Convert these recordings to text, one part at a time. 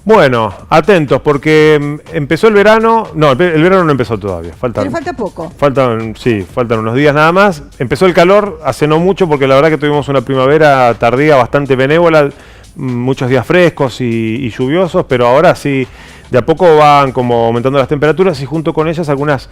Bueno, atentos porque empezó el verano. No, el verano no empezó todavía. Pero falta poco. Faltan unos días nada más. Empezó el calor hace no mucho porque la verdad que tuvimos una primavera tardía bastante benévola, muchos días frescos y lluviosos, pero ahora sí, de a poco van como aumentando las temperaturas y junto con ellas algunas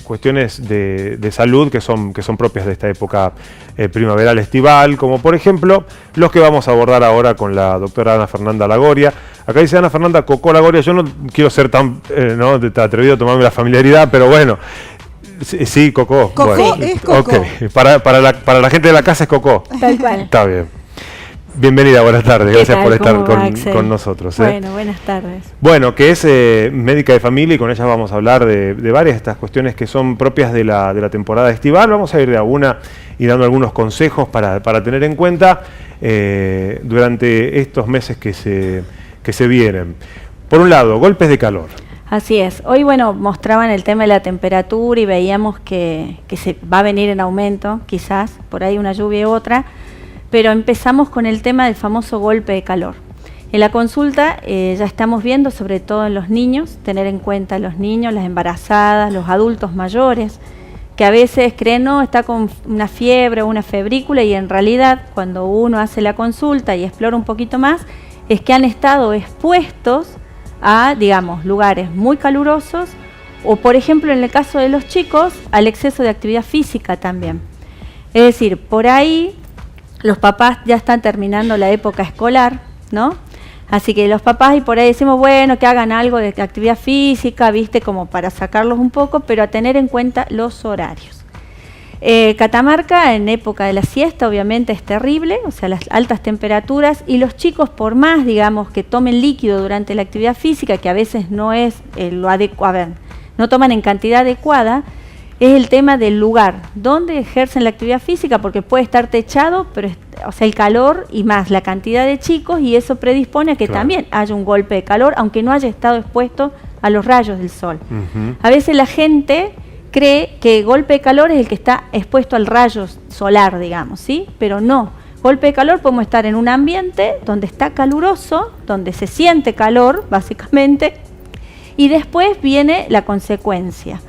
cuestiones de salud que son propias de esta época primaveral estival, como por ejemplo los que vamos a abordar ahora con la doctora Ana Fernanda Lagoria. Acá dice Ana Fernanda Cocó Lagoria, yo no quiero ser tan atrevido a tomarme la familiaridad, pero bueno. Sí, Cocó. Cocó bueno, es Cocó. Okay. Para la gente de la casa es Cocó. Tal cual. Está bien. Bienvenida, buenas tardes. Gracias por estar con nosotros. Bueno, buenas tardes. Bueno, que es médica de familia y con ella vamos a hablar de varias de estas cuestiones que son propias de la temporada estival. Vamos a ir de a una y dando algunos consejos para tener en cuenta durante estos meses que se vienen. Por un lado, golpes de calor. Así es. Hoy, bueno, mostraban el tema de la temperatura y veíamos que se va a venir en aumento, quizás, por ahí una lluvia y otra, pero empezamos con el tema del famoso golpe de calor. En la consulta ya estamos viendo, sobre todo en los niños, tener en cuenta a los niños, las embarazadas, los adultos mayores, que a veces creen, no, está con una fiebre o una febrícula, y en realidad cuando uno hace la consulta y explora un poquito más, es que han estado expuestos a, digamos, lugares muy calurosos, o por ejemplo en el caso de los chicos, al exceso de actividad física también. Es decir, por ahí los papás ya están terminando la época escolar, ¿no? Así que los papás, y por ahí decimos, bueno, que hagan algo de actividad física, viste, como para sacarlos un poco, pero a tener en cuenta los horarios. Catamarca en época de la siesta obviamente es terrible, o sea, las altas temperaturas, y los chicos, por más, digamos, que tomen líquido durante la actividad física, que a veces no es lo adecuado, no toman en cantidad adecuada, es el tema del lugar donde ejercen la actividad física, porque puede estar techado, pero o sea, el calor y más la cantidad de chicos, y eso predispone a que también haya un golpe de calor, aunque no haya estado expuesto a los rayos del sol. A veces la gente cree que golpe de calor es el que está expuesto al rayo solar, digamos, ¿sí? Pero no. Golpe de calor podemos estar en un ambiente donde está caluroso, donde se siente calor, básicamente, y después viene la consecuencia.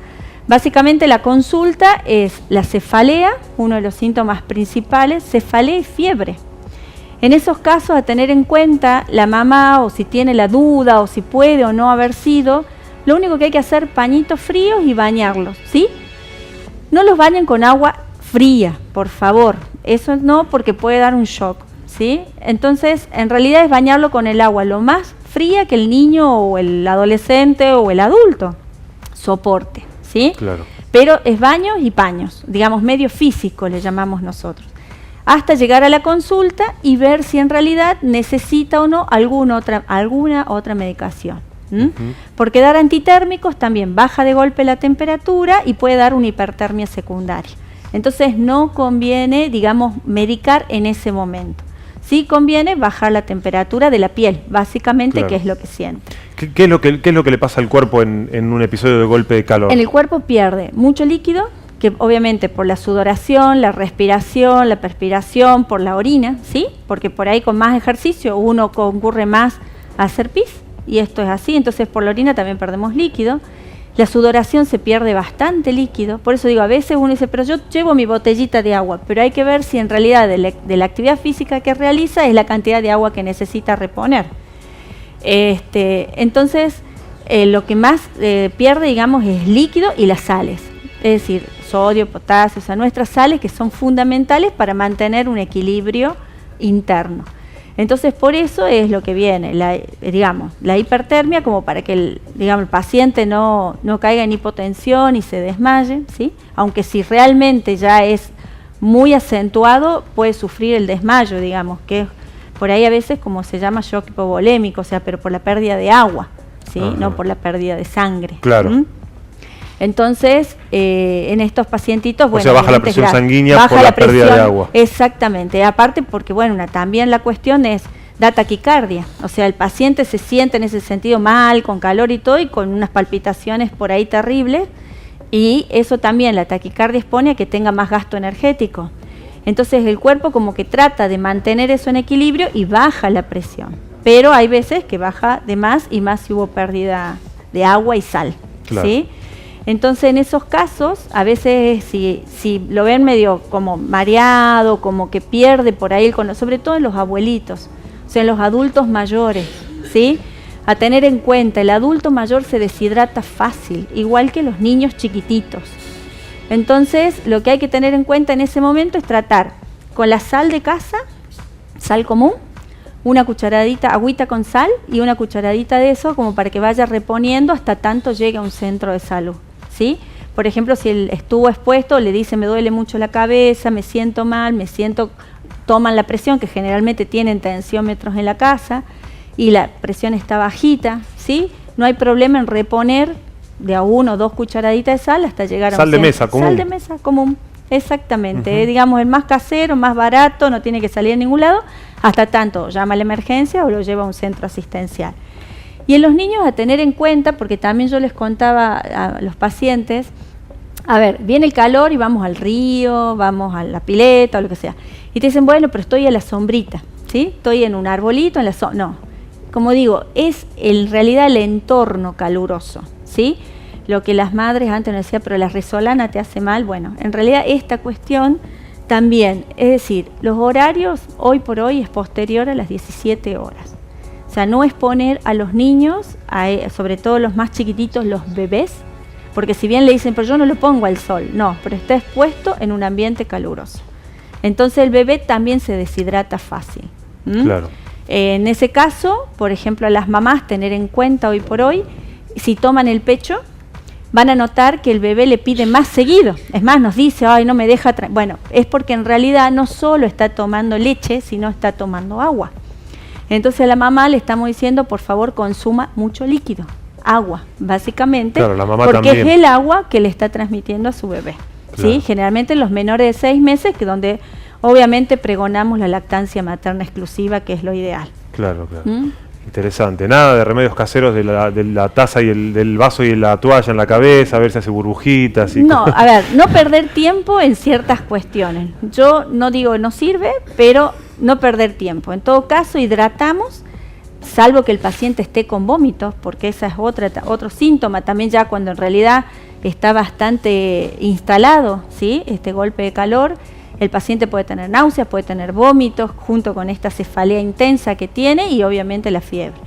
Básicamente la consulta es la cefalea, uno de los síntomas principales, cefalea y fiebre. En esos casos, a tener en cuenta la mamá, o si tiene la duda, o si puede o no haber sido, lo único que hay que hacer, pañitos fríos y bañarlos, ¿sí? No los bañen con agua fría, por favor. Eso no, porque puede dar un shock, ¿sí? Entonces, en realidad es bañarlo con el agua lo más fría que el niño o el adolescente o el adulto soporte, ¿sí? Claro. Pero es baños y paños, digamos medio físico le llamamos nosotros, hasta llegar a la consulta y ver si en realidad necesita o no alguna otra medicación. Porque dar antitérmicos también baja de golpe la temperatura y puede dar una hipertermia secundaria. Entonces no conviene, digamos, medicar en ese momento. Sí conviene bajar la temperatura de la piel, básicamente, claro, que es lo que siente. ¿Qué es lo que le pasa al cuerpo en un episodio de golpe de calor? En el cuerpo pierde mucho líquido, que obviamente por la sudoración, la respiración, la perspiración, por la orina, ¿sí? Porque por ahí con más ejercicio uno concurre más a hacer pis, y esto es así, entonces por la orina también perdemos líquido. La sudoración se pierde bastante líquido, por eso digo, a veces uno dice, pero yo llevo mi botellita de agua, pero hay que ver si en realidad de la actividad física que realiza es la cantidad de agua que necesita reponer. Entonces, lo que más pierde, digamos, es líquido y las sales, es decir, sodio, potasio, o sea, nuestras sales que son fundamentales para mantener un equilibrio interno. Entonces, por eso es lo que viene, la hipertermia, como para que el paciente no caiga en hipotensión y se desmaye, ¿sí? Aunque si realmente ya es muy acentuado, puede sufrir el desmayo, digamos, que es por ahí a veces como se llama shock hipovolémico, o sea, pero por la pérdida de agua, ¿sí? No por la pérdida de sangre. Claro. Entonces, en estos pacientitos, bueno, o sea, baja la presión sanguínea por la pérdida de agua. Exactamente, aparte porque, bueno, también la cuestión es, da taquicardia, o sea, el paciente se siente en ese sentido mal, con calor y todo, y con unas palpitaciones por ahí terribles, y eso también, la taquicardia expone a que tenga más gasto energético. Entonces el cuerpo como que trata de mantener eso en equilibrio y baja la presión. pero hay veces que baja de más y más si hubo pérdida de agua y sal, Claro. ¿sí? Entonces en esos casos, a veces si lo ven medio como mareado, como que pierde por ahí sobre todo en los abuelitos, o sea, en los adultos mayores, ¿sí? A tener en cuenta, el adulto mayor se deshidrata fácil, igual que los niños chiquititos. Entonces, lo que hay que tener en cuenta en ese momento es tratar con la sal de casa, sal común, una cucharadita, agüita con sal y una cucharadita de eso como para que vaya reponiendo hasta tanto llegue a un centro de salud, ¿sí? Por ejemplo, si él estuvo expuesto, le dice me duele mucho la cabeza, me siento mal, toman la presión, que generalmente tienen tensiómetros en la casa, y la presión está bajita, ¿sí? No hay problema en reponer de a 1 o 2 cucharaditas de sal hasta llegar a Sal un de centro. mesa común. Sal de mesa común, exactamente. Digamos, el más casero, más barato, no tiene que salir a ningún lado, hasta tanto llama a la emergencia o lo lleva a un centro asistencial. Y en los niños a tener en cuenta, porque también yo les contaba a los pacientes, a ver, viene el calor y vamos al río, vamos a la pileta o lo que sea. Y te dicen, bueno, pero estoy a la sombrita, ¿sí? Estoy en un arbolito, en la no. Como digo, es en realidad el entorno caluroso, ¿sí? Lo que las madres antes nos decían, pero la resolana te hace mal. Bueno, en realidad esta cuestión también, es decir, los horarios hoy por hoy es posterior a las 17 horas. O sea, no exponer a los niños, sobre todo los más chiquititos, los bebés, porque si bien le dicen, pero yo no lo pongo al sol, no, pero está expuesto en un ambiente caluroso. Entonces el bebé también se deshidrata fácil. Claro. En ese caso, por ejemplo, a las mamás tener en cuenta hoy por hoy, si toman el pecho, van a notar que el bebé le pide más seguido. Es más, nos dice, ay, no me deja... Bueno, es porque en realidad no solo está tomando leche, sino está tomando agua. Entonces a la mamá le estamos diciendo, por favor, consuma mucho líquido, agua, básicamente, Claro, la mamá porque también. es el agua que le está transmitiendo a su bebé. Claro. ¿Sí? Generalmente en los menores de 6 meses, que donde obviamente pregonamos la lactancia materna exclusiva, que es lo ideal. Claro, claro. Interesante. Nada de remedios caseros de la taza y del vaso y la toalla en la cabeza, a ver si hace burbujitas. Y No, a ver, no perder tiempo en ciertas cuestiones. Yo no digo no sirve, pero no perder tiempo. En todo caso, hidratamos, salvo que el paciente esté con vómitos, porque esa es otro síntoma, también ya cuando en realidad está bastante instalado, ¿sí? Este golpe de calor. El paciente puede tener náuseas, puede tener vómitos, junto con esta cefalea intensa que tiene y obviamente la fiebre.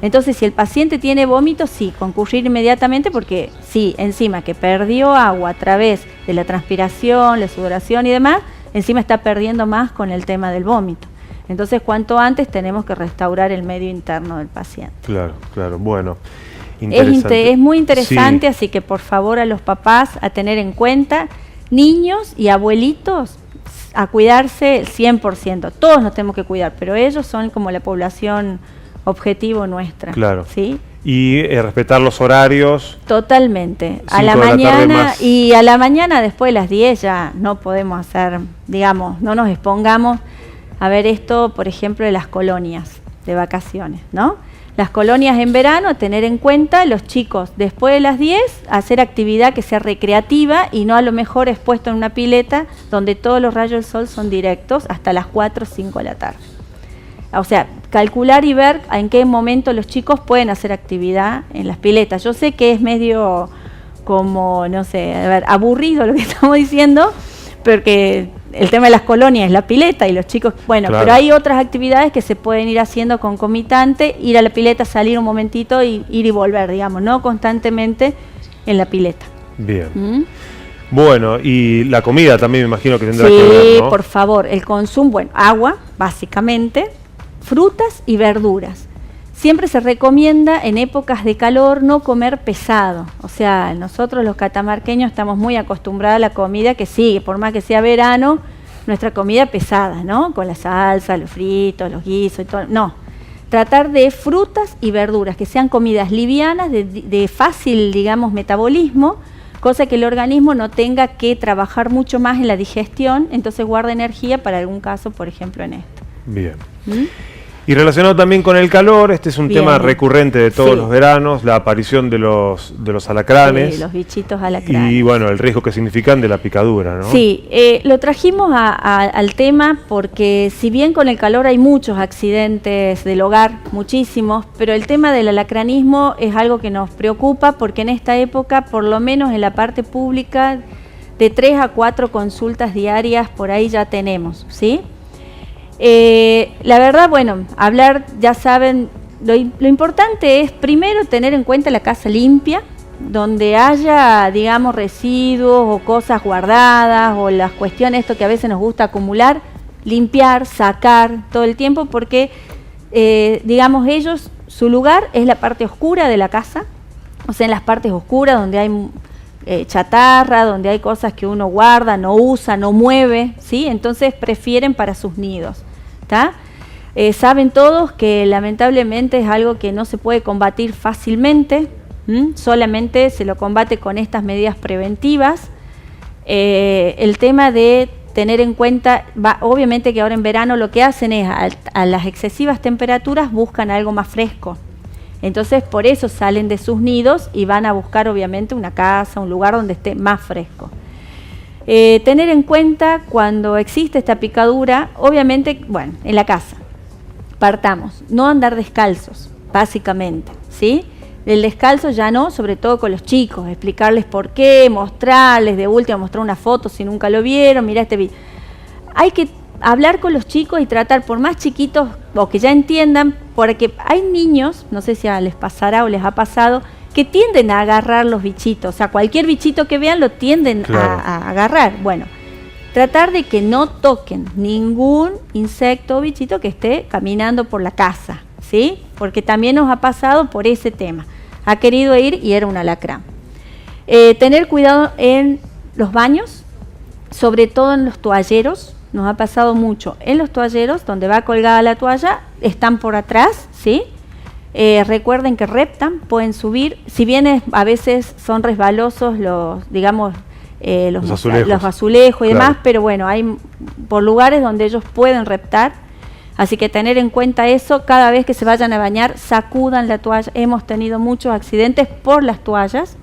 Entonces, si el paciente tiene vómitos, sí, concurrir inmediatamente porque sí, encima que perdió agua a través de la transpiración, la sudoración y demás, encima está perdiendo más con el tema del vómito. Entonces, cuanto antes tenemos que restaurar el medio interno del paciente. Claro, claro, bueno. Interesante. Es muy interesante, Sí. así que por favor a los papás a tener en cuenta, niños y abuelitos, a cuidarse el 100%. Todos nos tenemos que cuidar, pero ellos son como la población objetivo nuestra. Claro. ¿Sí? Y respetar los horarios. Totalmente. A 5 la de la tarde mañana más. y a la mañana después de las 10 ya no podemos hacer, digamos, no nos expongamos a ver esto, por ejemplo, de las colonias de vacaciones, ¿no? Las colonias en verano, tener en cuenta los chicos después de las 10, hacer actividad que sea recreativa y no a lo mejor expuesto en una pileta donde todos los rayos del sol son directos hasta las 4 o 5 de la tarde. O sea, calcular y ver en qué momento los chicos pueden hacer actividad en las piletas. Yo sé que es medio como, no sé, a ver, aburrido lo que estamos diciendo, porque el tema de las colonias es la pileta y los chicos, bueno, Claro. pero hay otras actividades que se pueden ir haciendo concomitante, ir a la pileta, salir un momentito y ir y volver, digamos, no constantemente en la pileta. Bien. ¿Mm? Bueno, y la comida también me imagino que tendrá Sí, que ver, ¿no? por favor, el consumo, bueno, agua, básicamente, frutas y verduras. Siempre se recomienda en épocas de calor no comer pesado. O sea, nosotros los catamarqueños estamos muy acostumbrados a la comida que sigue, por más que sea verano, nuestra comida pesada, ¿no? Con la salsa, los fritos, los guisos y todo. No, tratar de frutas y verduras, que sean comidas livianas, de fácil, digamos, metabolismo, cosa que el organismo no tenga que trabajar mucho más en la digestión, entonces guarda energía para algún caso, por ejemplo, en esto. Bien. ¿Mm? Y relacionado también con el calor, este es un Bien. tema recurrente de todos Sí. los veranos, la aparición de los alacranes. Sí, los bichitos alacranes. Y bueno, el riesgo que significan de la picadura, ¿no? Sí, lo trajimos al tema porque si bien con el calor hay muchos accidentes del hogar, muchísimos, pero el tema del alacranismo es algo que nos preocupa porque en esta época, por lo menos en la parte pública, de 3 a 4 consultas diarias por ahí ya tenemos, ¿sí? La verdad, bueno, hablar, ya saben, lo importante es primero tener en cuenta la casa limpia, donde haya, digamos, residuos o cosas guardadas o las cuestiones, esto que a veces nos gusta acumular, limpiar, sacar todo el tiempo porque, digamos, ellos, su lugar es la parte oscura de la casa, o sea, en las partes oscuras donde hay chatarra, donde hay cosas que uno guarda, no usa, no mueve, ¿sí? Entonces prefieren para sus nidos, ¿está? Saben todos que lamentablemente es algo que no se puede combatir fácilmente, solamente se lo combate con estas medidas preventivas. El tema de tener en cuenta, obviamente que ahora en verano lo que hacen es a las excesivas temperaturas buscan algo más fresco. Entonces por eso salen de sus nidos y van a buscar obviamente una casa, un lugar donde esté más fresco. Tener en cuenta cuando existe esta picadura, obviamente, bueno, en la casa, partamos, no andar descalzos, básicamente, ¿sí? El descalzo ya no, sobre todo con los chicos, explicarles por qué, mostrarles, de última mostrar una foto si nunca lo vieron, mira este video. Hay que hablar con los chicos y tratar, por más chiquitos o que ya entiendan, porque hay niños, no sé si les pasará o les ha pasado, que tienden a agarrar los bichitos, o sea, cualquier bichito que vean lo tienden Claro. a agarrar. Bueno, tratar de que no toquen ningún insecto o bichito que esté caminando por la casa, ¿sí? Porque también nos ha pasado por ese tema. Ha querido ir y era un alacrán. Tener cuidado en los baños, sobre todo en los toalleros. Nos ha pasado mucho en los toalleros, donde va colgada la toalla, están por atrás, ¿sí? Recuerden que reptan, pueden subir, si bien a veces son resbalosos los, digamos, los azulejos y demás, claro. pero bueno, hay por lugares donde ellos pueden reptar, así que tener en cuenta eso, cada vez que se vayan a bañar, sacudan la toalla. Hemos tenido muchos accidentes por las toallas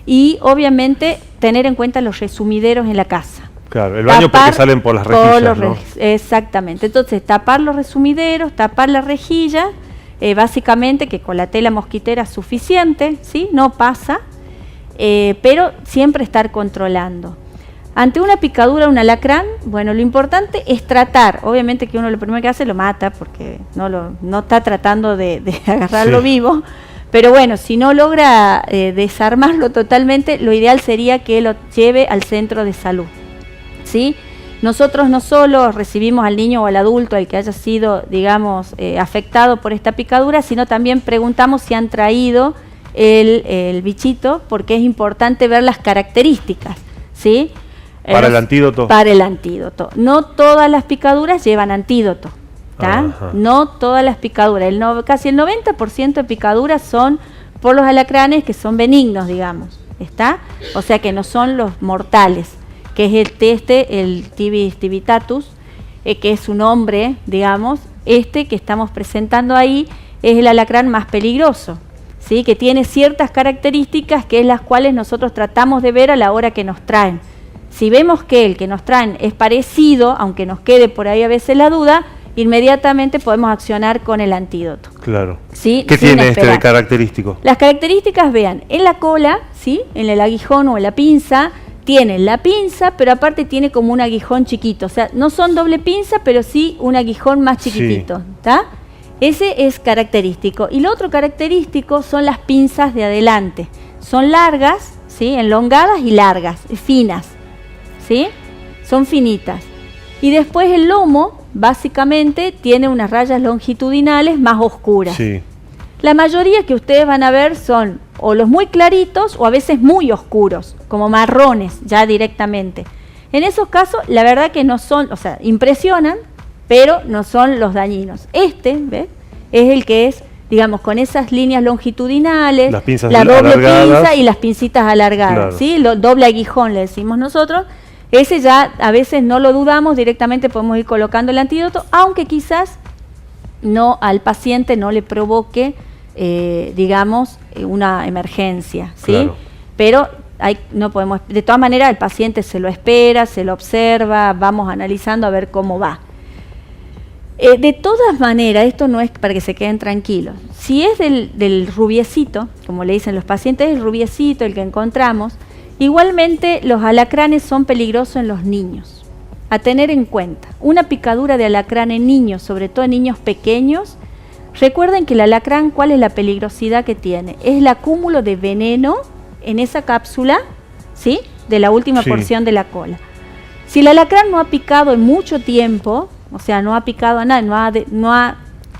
y obviamente tener en cuenta los resumideros en la casa. Claro, el baño porque salen por las rejillas, ¿no? Exactamente, entonces tapar los resumideros, tapar la rejilla, básicamente que con la tela mosquitera es suficiente, ¿sí? No pasa, pero siempre estar controlando. Ante una picadura, un alacrán, bueno, lo importante es tratar, obviamente que uno lo primero que hace lo mata porque no está tratando de agarrarlo vivo, pero bueno, si no logra desarmarlo totalmente, lo ideal sería que lo lleve al centro de salud, ¿sí? Nosotros no solo recibimos al niño o al adulto, el que haya sido, digamos, afectado por esta picadura, sino también preguntamos si han traído el bichito, porque es importante ver las características, ¿sí? Para el antídoto. Para el antídoto. No todas las picaduras llevan antídoto, ¿tá? Ajá. No todas las picaduras. Casi el 90% de picaduras son por los alacranes que son benignos, digamos, ¿está? O sea que no son los mortales, que es el Tibis tivitatus, que es su nombre, digamos. Que estamos presentando ahí es el alacrán más peligroso, ¿sí? Que tiene ciertas características que es las cuales nosotros tratamos de ver a la hora que nos traen. Si vemos que el que nos traen es parecido, aunque nos quede por ahí a veces la duda, inmediatamente podemos accionar con el antídoto. Claro. ¿Sí? ¿Qué Sin tiene esperar. de característico? Las características, vean, en la cola, ¿sí? En el aguijón o en la pinza, tiene la pinza, pero aparte tiene como un aguijón chiquito. O sea, no son doble pinza, pero sí un aguijón más chiquitito, ¿está? Ese es característico. Y lo otro característico son las pinzas de adelante. Son largas, ¿sí? Enlongadas y largas, finas, ¿sí? Son finitas. Y después el lomo, básicamente, tiene unas rayas longitudinales más oscuras. Sí. La mayoría que ustedes van a ver son o los muy claritos o a veces muy oscuros, como marrones ya directamente. En esos casos, la verdad que no son, o sea, impresionan, pero no son los dañinos. ¿Ves? Es el que es, digamos, con esas líneas longitudinales, las pinzas la doble alargadas. pinza y las pincitas alargadas, Claro. ¿sí? Doble aguijón le decimos nosotros. Ese ya a veces no lo dudamos, directamente podemos ir colocando el antídoto, aunque quizás al paciente no le provoque, digamos, una emergencia, ¿sí? Claro. Pero no podemos, de todas maneras el paciente se lo espera, se lo observa, vamos analizando a ver cómo va. De todas maneras, esto no es para que se queden tranquilos. Si es del rubiecito, como le dicen los pacientes, el rubiecito, el que encontramos, igualmente los alacranes son peligrosos en los niños. A tener en cuenta, una picadura de alacrán en niños, sobre todo en niños pequeños, recuerden que el alacrán, ¿cuál es la peligrosidad que tiene? Es el acúmulo de veneno en esa cápsula, ¿sí?, de la última porción de la cola. Si el alacrán no ha picado en mucho tiempo, o sea, no ha picado a nadie, no ha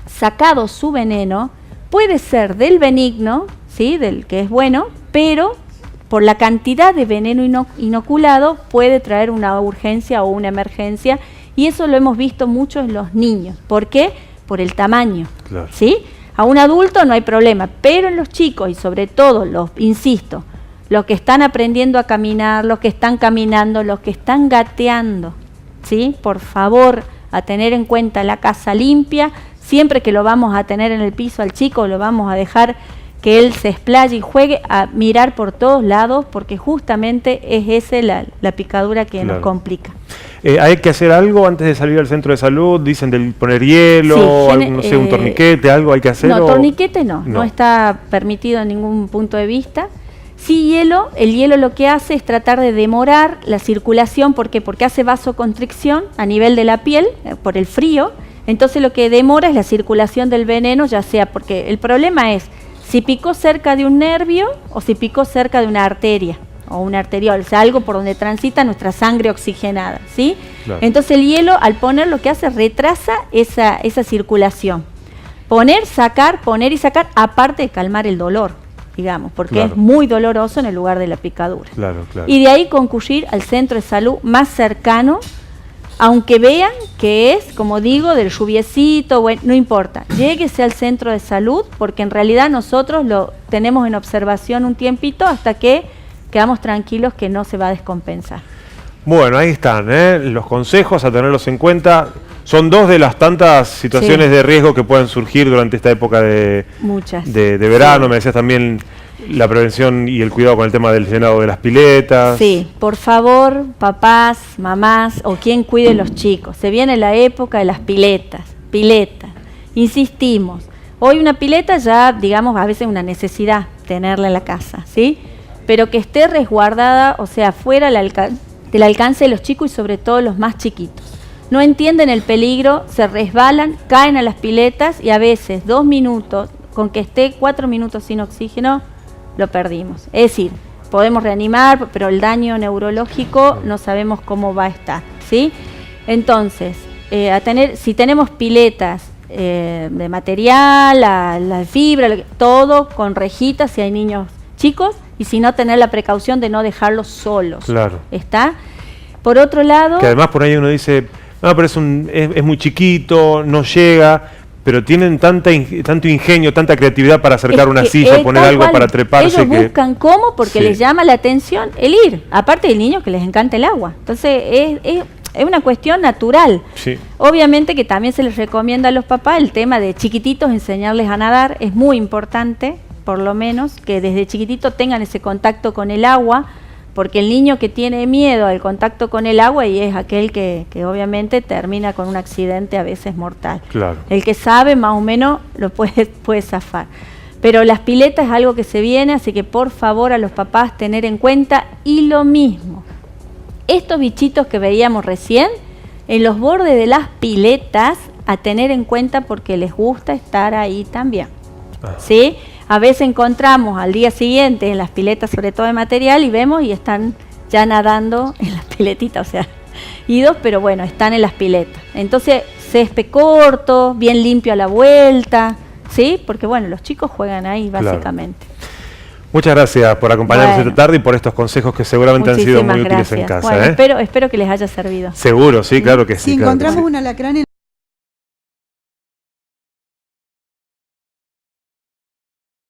sacado su veneno, puede ser del benigno, ¿sí?, del que es bueno, pero por la cantidad de veneno inoculado puede traer una urgencia o una emergencia, y eso lo hemos visto mucho en los niños. ¿Por qué? Por el tamaño, claro, ¿sí? A un adulto no hay problema, pero en los chicos, y sobre todo, insisto, los que están aprendiendo a caminar, los que están caminando, los que están gateando, ¿sí?, por favor, a tener en cuenta la casa limpia. Siempre que lo vamos a tener en el piso al chico, lo vamos a dejar que él se explaye y juegue, a mirar por todos lados, porque justamente es esa la picadura que nos complica. ¿Hay que hacer algo antes de salir al centro de salud? Dicen del poner hielo, sí, no sé, un torniquete, algo hay que hacer. No, torniquete no está permitido en ningún punto de vista. Sí, hielo. El hielo lo que hace es tratar de demorar la circulación. ¿Por qué? Porque hace vasoconstricción a nivel de la piel por el frío. Entonces lo que demora es la circulación del veneno, ya sea porque el problema es si picó cerca de un nervio o si picó cerca de una arteria o un arteriol, o sea, algo por donde transita nuestra sangre oxigenada, ¿sí? Claro. Entonces el hielo, al poner, lo que hace es retrasa esa circulación. Poner y sacar, aparte de calmar el dolor, digamos, porque claro, es muy doloroso en el lugar de la picadura. Claro, claro. Y de ahí concurrir al centro de salud más cercano, aunque vean que es, como digo, del lluviecito, bueno, no importa, lléguese al centro de salud, porque en realidad nosotros lo tenemos en observación un tiempito hasta que quedamos tranquilos que no se va a descompensar. Bueno, ahí están, los consejos a tenerlos en cuenta. Son dos de las tantas situaciones de riesgo que pueden surgir durante esta época de verano. Sí. Me decías también la prevención y el cuidado con el tema del llenado de las piletas. Sí, por favor, papás, mamás o quien cuide los chicos. Se viene la época de las piletas. Insistimos. Hoy una pileta ya, digamos, a veces es una necesidad tenerla en la casa, ¿sí? Pero que esté resguardada, o sea, fuera del alcance de los chicos y sobre todo los más chiquitos. No entienden el peligro, se resbalan, caen a las piletas y a veces 2 minutos, con que esté 4 minutos sin oxígeno, lo perdimos. Es decir, podemos reanimar, pero el daño neurológico no sabemos cómo va a estar, ¿sí? Entonces, si tenemos piletas de material, la fibra, todo con rejitas si hay niños chicos, y si no, tener la precaución de no dejarlos solos. Claro. ¿Está? Por otro lado... Que además por ahí uno dice, no, pero es muy chiquito, no llega, pero tienen tanto ingenio, tanta creatividad para acercar una silla, poner algo para treparse. Ellos buscan cómo, porque les llama la atención el ir. Aparte del niño que les encanta el agua. Entonces es una cuestión natural. Sí. Obviamente que también se les recomienda a los papás el tema de chiquititos enseñarles a nadar. Es muy importante, por lo menos, que desde chiquitito tengan ese contacto con el agua, porque el niño que tiene miedo al contacto con el agua y es aquel que obviamente termina con un accidente a veces mortal. Claro. El que sabe más o menos lo puede zafar. Pero las piletas es algo que se viene, así que por favor a los papás tener en cuenta. Y lo mismo, estos bichitos que veíamos recién, en los bordes de las piletas, a tener en cuenta porque les gusta estar ahí también. ¿Sí? A veces encontramos al día siguiente en las piletas, sobre todo de material, y vemos y están ya nadando en las piletitas, o sea, idos, pero bueno, están en las piletas. Entonces, césped corto, bien limpio a la vuelta, ¿sí? Porque bueno, los chicos juegan ahí básicamente. Claro. Muchas gracias por acompañarnos esta tarde y por estos consejos que seguramente han sido muy útiles en casa. Bueno, espero que les haya servido. Seguro, sí, claro que sí. Si encontramos un alacrán en